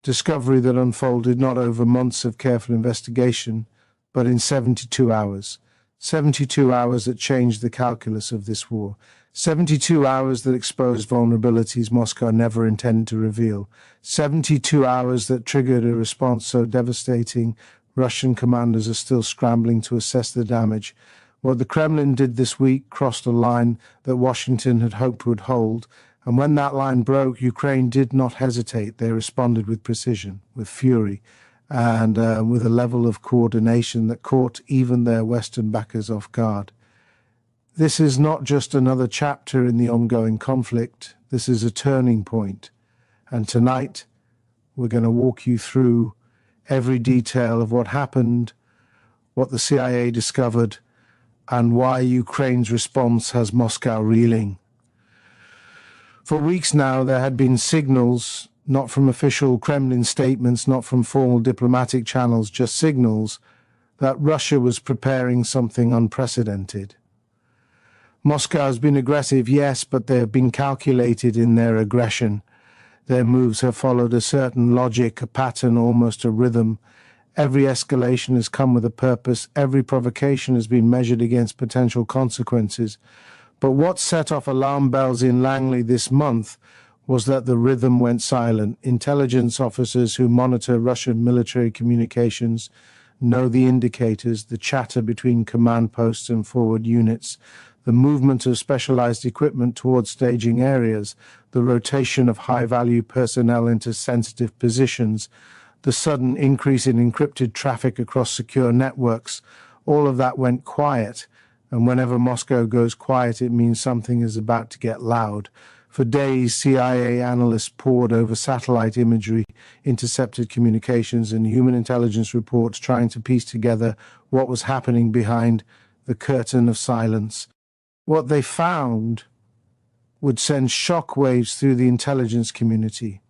discovery that unfolded not over months of careful investigation, but in 72 hours. 72 hours that changed the calculus of this war. 72 hours that exposed vulnerabilities Moscow never intended to reveal. 72 hours that triggered a response so devastating Russian commanders are still scrambling to assess the damage. What the Kremlin did this week crossed a line that Washington had hoped would hold, and when that line broke, Ukraine did not hesitate. They responded with precision, with fury, and with a level of coordination that caught even their Western backers off guard. This is not just another chapter in the ongoing conflict. This is a turning point. And tonight, we're going to walk you through every detail of what happened, what the CIA discovered, and why Ukraine's response has Moscow reeling. For weeks now, there had been signals, not from official Kremlin statements, not from formal diplomatic channels, just signals that Russia was preparing something unprecedented. Moscow has been aggressive, yes, but they have been calculated in their aggression. Their moves have followed a certain logic, a pattern, almost a rhythm. Every escalation has come with a purpose. Every provocation has been measured against potential consequences. But what set off alarm bells in Langley this month was that the rhythm went silent. Intelligence officers who monitor Russian military communications know the indicators, the chatter between command posts and forward units, the movement of specialized equipment towards staging areas, the rotation of high-value personnel into sensitive positions, the sudden increase in encrypted traffic across secure networks. All of that went quiet, and whenever Moscow goes quiet, it means something is about to get loud. For days, CIA analysts pored over satellite imagery, intercepted communications, and human intelligence reports trying to piece together what was happening behind the curtain of silence. What they found would send shockwaves through the intelligence community.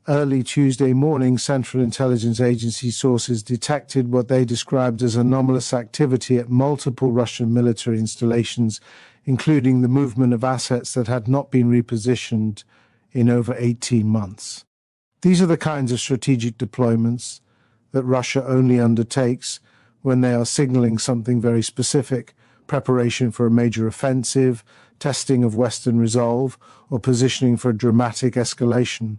Early Tuesday morning, Central Intelligence Agency sources detected what they described as anomalous activity at multiple Russian military installations, including the movement of assets that had not been repositioned in over 18 months. These are the kinds of strategic deployments that Russia only undertakes when they are signaling something very specific: preparation for a major offensive, testing of Western resolve, or positioning for a dramatic escalation.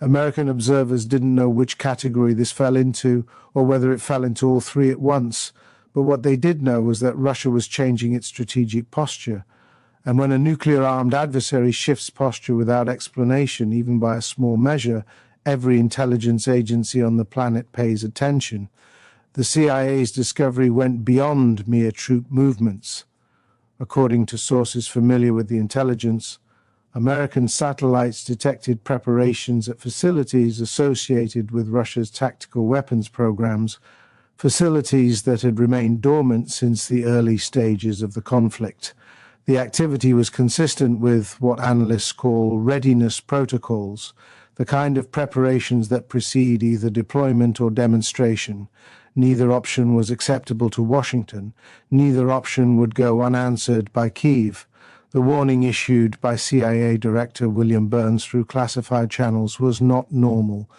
American observers didn't know which category this fell into, or whether it fell into all three at once, but what they did know was that Russia was changing its strategic posture. And when a nuclear-armed adversary shifts posture without explanation, even by a small measure, every intelligence agency on the planet pays attention. The CIA's discovery went beyond mere troop movements. According to sources familiar with the intelligence, American satellites detected preparations at facilities associated with Russia's tactical weapons programs, facilities that had remained dormant since the early stages of the conflict. The activity was consistent with what analysts call readiness protocols, the kind of preparations that precede either deployment or demonstration. Neither option was acceptable to Washington. Neither option would go unanswered by Kyiv. The warning issued by CIA Director William Burns through classified channels was not normal.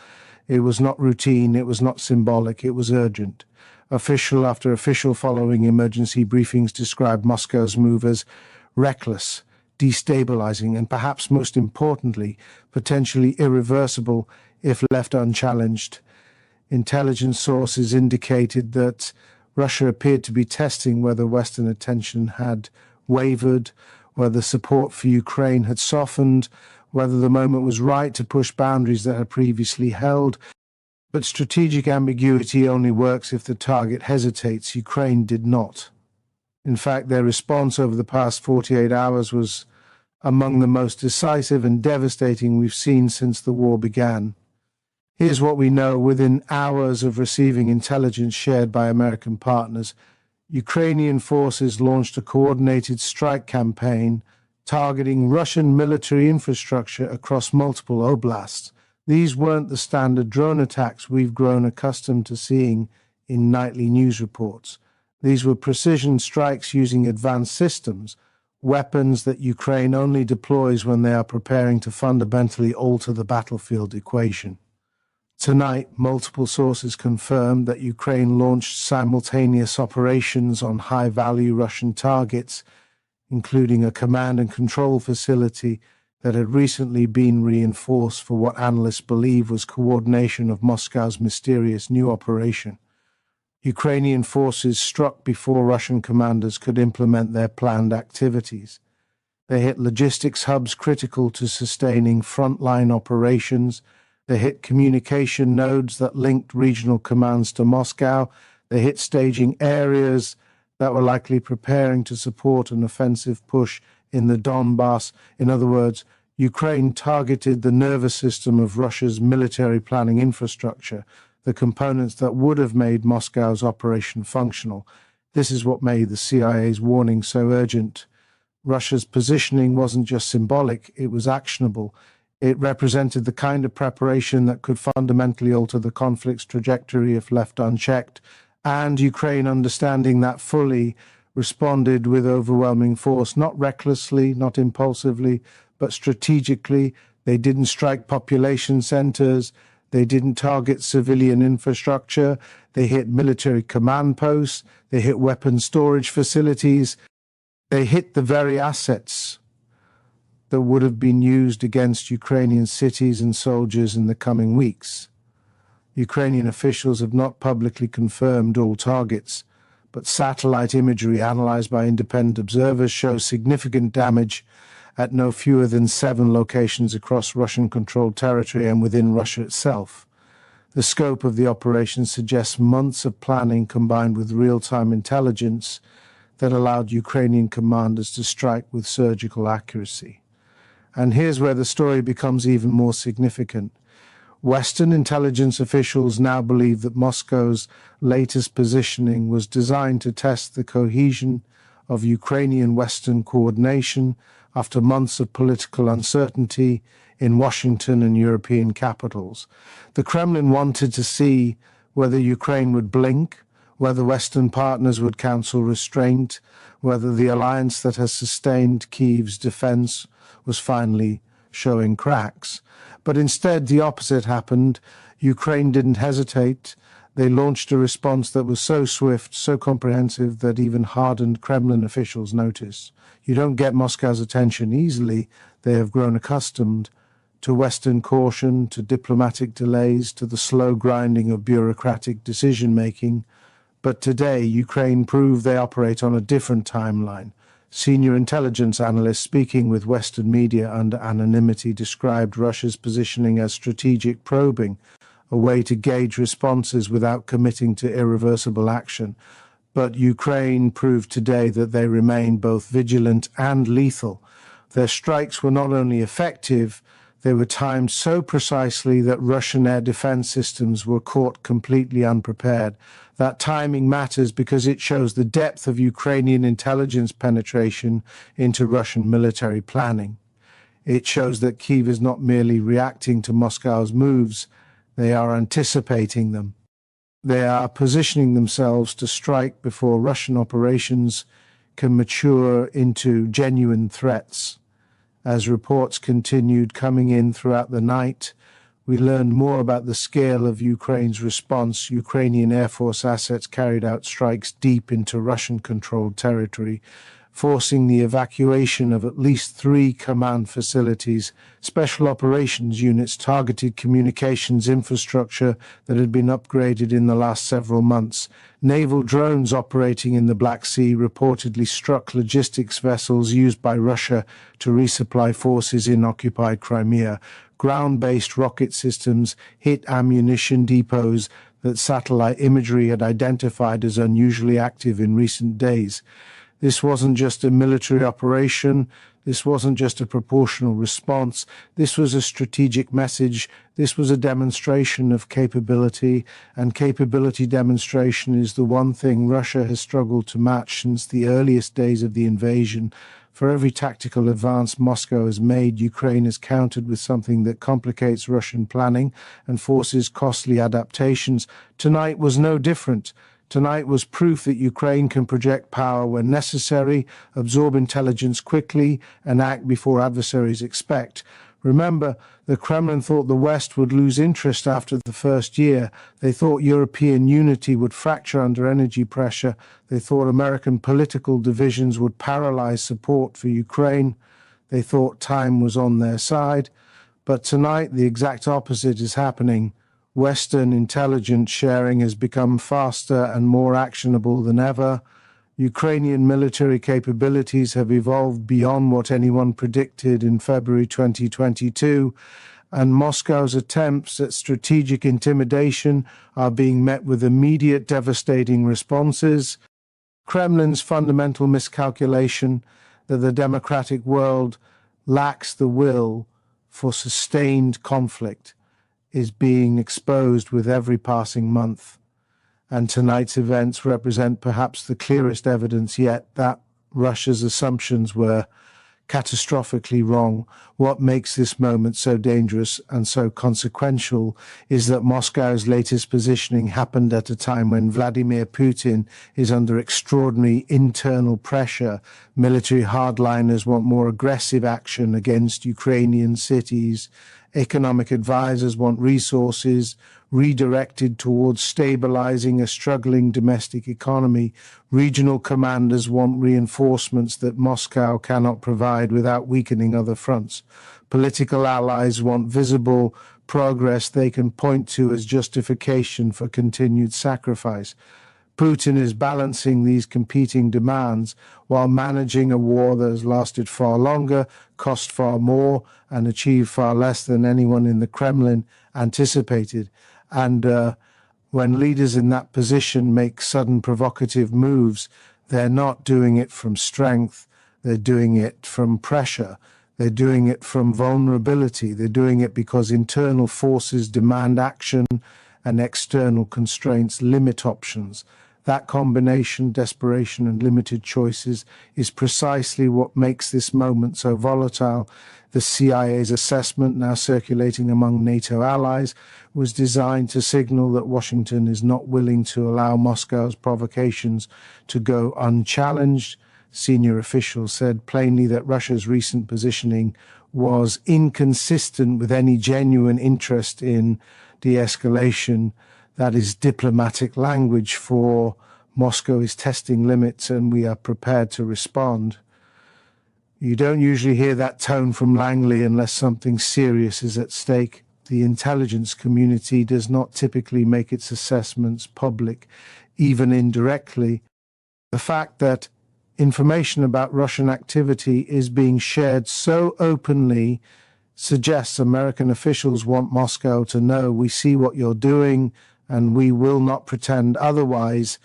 It was not routine. It was not symbolic. It was urgent. Official after official following emergency briefings described Moscow's move as reckless, destabilizing, and perhaps most importantly, potentially irreversible if left unchallenged. Intelligence sources indicated that Russia appeared to be testing whether Western attention had wavered, whether support for Ukraine had softened, whether the moment was right to push boundaries that had previously held. But strategic ambiguity only works if the target hesitates. Ukraine did not. In fact, their response over the past 48 hours was among the most decisive and devastating we've seen since the war began. Here's what we know. Within hours of receiving intelligence shared by American partners, Ukrainian forces launched a coordinated strike campaign targeting Russian military infrastructure across multiple oblasts. These weren't the standard drone attacks we've grown accustomed to seeing in nightly news reports. These were precision strikes using advanced systems, weapons that Ukraine only deploys when they are preparing to fundamentally alter the battlefield equation. Tonight, multiple sources confirmed that Ukraine launched simultaneous operations on high-value Russian targets, including a command and control facility that had recently been reinforced for what analysts believe was coordination of Moscow's mysterious new operation. Ukrainian forces struck before Russian commanders could implement their planned activities. They hit logistics hubs critical to sustaining frontline operations. They hit communication nodes that linked regional commands to Moscow. They hit staging areas that were likely preparing to support an offensive push in the Donbass. In other words, Ukraine targeted the nervous system of Russia's military planning infrastructure, the components that would have made Moscow's operation functional. This is what made the CIA's warning so urgent. Russia's positioning wasn't just symbolic, it was actionable. It represented the kind of preparation that could fundamentally alter the conflict's trajectory if left unchecked, and Ukraine, understanding that fully, responded with overwhelming force, not recklessly, not impulsively, but strategically. They didn't strike population centers, they didn't target civilian infrastructure, they hit military command posts, they hit weapon storage facilities, they hit the very assets that would have been used against Ukrainian cities and soldiers in the coming weeks. Ukrainian officials have not publicly confirmed all targets, but satellite imagery analyzed by independent observers shows significant damage at no fewer than 7 locations across Russian-controlled territory and within Russia itself. The scope of the operation suggests months of planning combined with real-time intelligence that allowed Ukrainian commanders to strike with surgical accuracy. And here's where the story becomes even more significant. Western intelligence officials now believe that Moscow's latest positioning was designed to test the cohesion of Ukrainian-Western coordination after months of political uncertainty in Washington and European capitals. The Kremlin wanted to see whether Ukraine would blink, whether Western partners would counsel restraint, whether the alliance that has sustained Kyiv's defense was finally showing cracks. But instead, the opposite happened. Ukraine didn't hesitate. They launched a response that was so swift, so comprehensive, that even hardened Kremlin officials noticed. You don't get Moscow's attention easily. They have grown accustomed to Western caution, to diplomatic delays, to the slow grinding of bureaucratic decision-making. But today, Ukraine proved they operate on a different timeline. Senior intelligence analysts speaking with Western media under anonymity described Russia's positioning as strategic probing, a way to gauge responses without committing to irreversible action. But Ukraine proved today that they remain both vigilant and lethal. Their strikes were not only effective, they were timed so precisely that Russian air defense systems were caught completely unprepared. That timing matters because it shows the depth of Ukrainian intelligence penetration into Russian military planning. It shows that Kyiv is not merely reacting to Moscow's moves, they are anticipating them. They are positioning themselves to strike before Russian operations can mature into genuine threats. As reports continued coming in throughout the night, we learned more about the scale of Ukraine's response. Ukrainian Air Force assets carried out strikes deep into Russian-controlled territory, forcing the evacuation of at least 3 command facilities. Special operations units targeted communications infrastructure that had been upgraded in the last several months. Naval drones operating in the Black Sea reportedly struck logistics vessels used by Russia to resupply forces in occupied Crimea. Ground-based rocket systems hit ammunition depots that satellite imagery had identified as unusually active in recent days. This wasn't just a military operation. This wasn't just a proportional response. This was a strategic message. This was a demonstration of capability, and capability demonstration is the one thing Russia has struggled to match since the earliest days of the invasion. For every tactical advance Moscow has made, Ukraine has countered with something that complicates Russian planning and forces costly adaptations. Tonight was no different. Tonight was proof that Ukraine can project power when necessary, absorb intelligence quickly, and act before adversaries expect. Remember, the Kremlin thought the West would lose interest after the first year. They thought European unity would fracture under energy pressure. They thought American political divisions would paralyze support for Ukraine. They thought time was on their side. But tonight, the exact opposite is happening. Western intelligence sharing has become faster and more actionable than ever. Ukrainian military capabilities have evolved beyond what anyone predicted in February 2022, and Moscow's attempts at strategic intimidation are being met with immediate devastating responses. Kremlin's fundamental miscalculation that the democratic world lacks the will for sustained conflict is being exposed with every passing month. And tonight's events represent perhaps the clearest evidence yet that Russia's assumptions were catastrophically wrong. What makes this moment so dangerous and so consequential is that Moscow's latest positioning happened at a time when Vladimir Putin is under extraordinary internal pressure. Military hardliners want more aggressive action against Ukrainian cities. Economic advisors want resources redirected towards stabilizing a struggling domestic economy. Regional commanders want reinforcements that Moscow cannot provide without weakening other fronts. Political allies want visible progress they can point to as justification for continued sacrifice. Putin is balancing these competing demands while managing a war that has lasted far longer, cost far more, and achieved far less than anyone in the Kremlin anticipated. And when leaders in that position make sudden provocative moves, they're not doing it from strength, they're doing it from pressure, they're doing it from vulnerability, they're doing it because internal forces demand action and external constraints limit options. That combination, desperation and limited choices, is precisely what makes this moment so volatile. The CIA's assessment, now circulating among NATO allies, was designed to signal that Washington is not willing to allow Moscow's provocations to go unchallenged. Senior officials said plainly that Russia's recent positioning was inconsistent with any genuine interest in de-escalation. That is diplomatic language for Moscow is testing limits and we are prepared to respond. You don't usually hear that tone from Langley unless something serious is at stake. The intelligence community does not typically make its assessments public, even indirectly. The fact that information about Russian activity is being shared so openly suggests American officials want Moscow to know we see what you're doing and we will not pretend otherwise.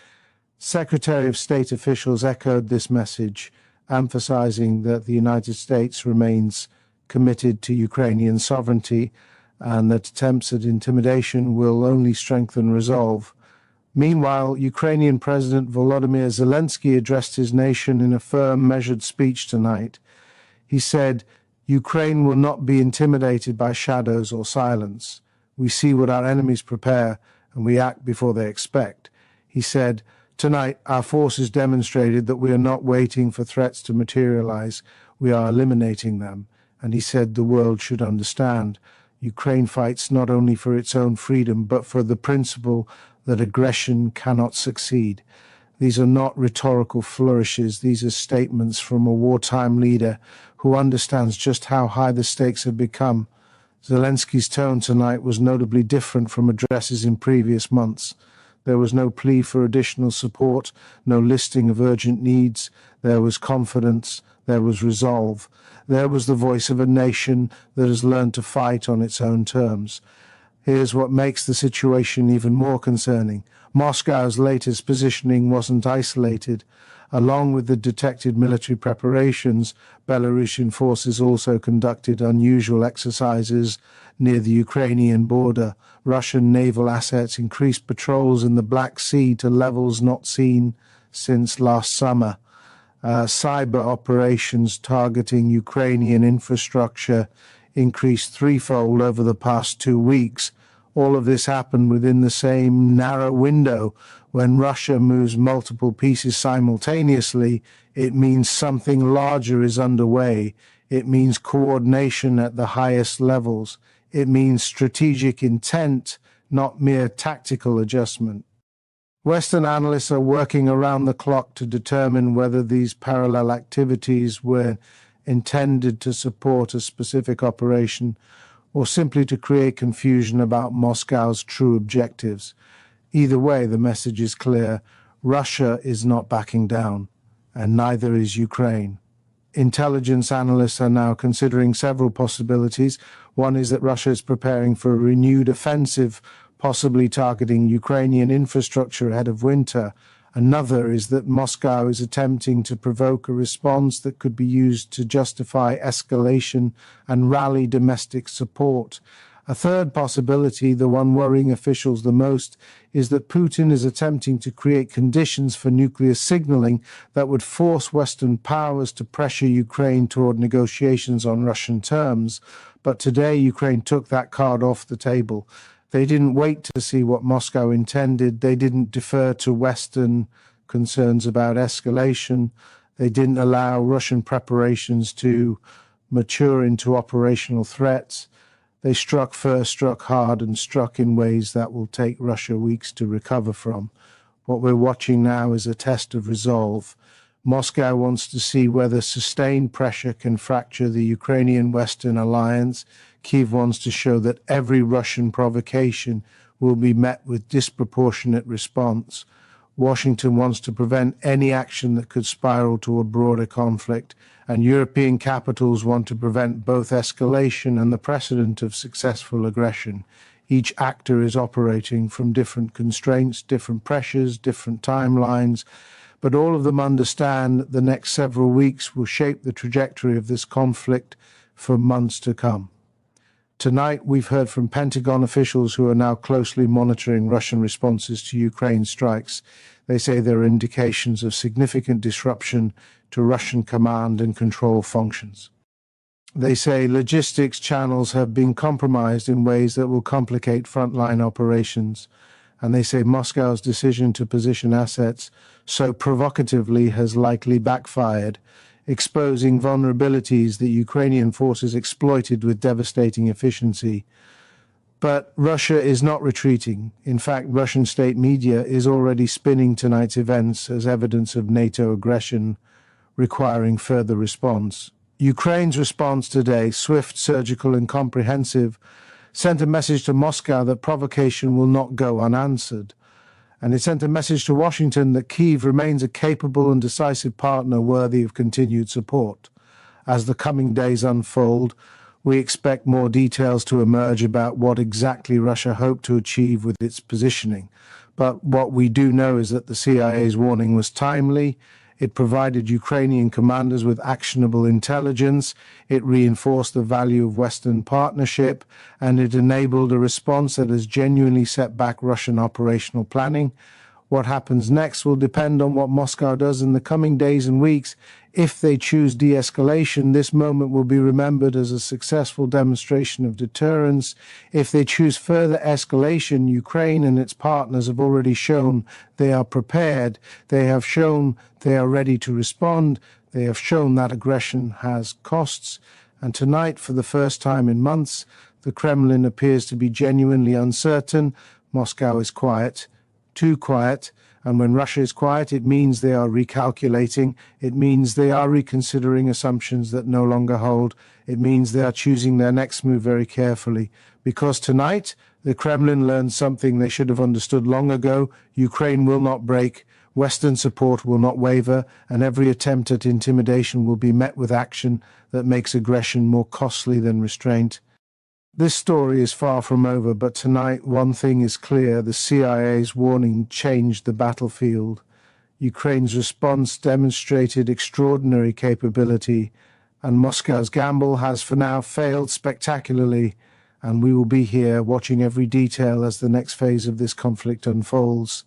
Secretary of State officials echoed this message, emphasizing that the United States remains committed to Ukrainian sovereignty and that attempts at intimidation will only strengthen resolve. Meanwhile, Ukrainian President Volodymyr Zelensky addressed his nation in a firm, measured speech tonight. He said, "Ukraine will not be intimidated by shadows or silence. We see what our enemies prepare and we act before they expect." He said, "Tonight, our forces demonstrated that we are not waiting for threats to materialize. We are eliminating them." And he said the world should understand. Ukraine fights not only for its own freedom, but for the principle that aggression cannot succeed. These are not rhetorical flourishes. These are statements from a wartime leader who understands just how high the stakes have become. Zelensky's tone tonight was notably different from addresses in previous months. There was no plea for additional support, no listing of urgent needs. There was confidence, there was resolve. There was the voice of a nation that has learned to fight on its own terms. Here's what makes the situation even more concerning. Moscow's latest positioning wasn't isolated. Along with the detected military preparations, Belarusian forces also conducted unusual exercises near the Ukrainian border. Russian naval assets increased patrols in the Black Sea to levels not seen since last summer. Cyber operations targeting Ukrainian infrastructure increased threefold over the past 2 weeks. All of this happened within the same narrow window. When Russia moves multiple pieces simultaneously, it means something larger is underway. It means coordination at the highest levels. It means strategic intent, not mere tactical adjustment. Western analysts are working around the clock to determine whether these parallel activities were intended to support a specific operation or simply to create confusion about Moscow's true objectives. Either way, the message is clear. Russia is not backing down, and neither is Ukraine. Intelligence analysts are now considering several possibilities. One is that Russia is preparing for a renewed offensive, possibly targeting Ukrainian infrastructure ahead of winter. Another is that Moscow is attempting to provoke a response that could be used to justify escalation and rally domestic support. A third possibility, the one worrying officials the most, is that Putin is attempting to create conditions for nuclear signaling that would force Western powers to pressure Ukraine toward negotiations on Russian terms. But today, Ukraine took that card off the table. They didn't wait to see what Moscow intended. They didn't defer to Western concerns about escalation. They didn't allow Russian preparations to mature into operational threats. They struck first, struck hard, and struck in ways that will take Russia weeks to recover from. What we're watching now is a test of resolve. Moscow wants to see whether sustained pressure can fracture the Ukrainian-Western alliance. Kyiv wants to show that every Russian provocation will be met with disproportionate response. Washington wants to prevent any action that could spiral toward broader conflict, and European capitals want to prevent both escalation and the precedent of successful aggression. Each actor is operating from different constraints, different pressures, different timelines, but all of them understand that the next several weeks will shape the trajectory of this conflict for months to come. Tonight, we've heard from Pentagon officials who are now closely monitoring Russian responses to Ukraine strikes. They say there are indications of significant disruption to Russian command and control functions. They say logistics channels have been compromised in ways that will complicate frontline operations. And they say Moscow's decision to position assets so provocatively has likely backfired, exposing vulnerabilities that Ukrainian forces exploited with devastating efficiency. But Russia is not retreating. In fact, Russian state media is already spinning tonight's events as evidence of NATO aggression requiring further response. Ukraine's response today, swift, surgical, and comprehensive, sent a message to Moscow that provocation will not go unanswered. And it sent a message to Washington that Kyiv remains a capable and decisive partner worthy of continued support. As the coming days unfold, we expect more details to emerge about what exactly Russia hoped to achieve with its positioning. But what we do know is that the CIA's warning was timely. It provided Ukrainian commanders with actionable intelligence, it reinforced the value of Western partnership, and it enabled a response that has genuinely set back Russian operational planning. What happens next will depend on what Moscow does in the coming days and weeks. If they choose de-escalation, this moment will be remembered as a successful demonstration of deterrence. If they choose further escalation, Ukraine and its partners have already shown they are prepared. They have shown they are ready to respond. They have shown that aggression has costs. And tonight, for the first time in months, the Kremlin appears to be genuinely uncertain. Moscow is quiet. Too quiet, and when Russia is quiet, it means they are recalculating, it means they are reconsidering assumptions that no longer hold, it means they are choosing their next move very carefully. Because tonight, the Kremlin learned something they should have understood long ago: Ukraine will not break, Western support will not waver, and every attempt at intimidation will be met with action that makes aggression more costly than restraint. This story is far from over, but tonight one thing is clear: the CIA's warning changed the battlefield. Ukraine's response demonstrated extraordinary capability, and Moscow's gamble has for now failed spectacularly, and we will be here watching every detail as the next phase of this conflict unfolds.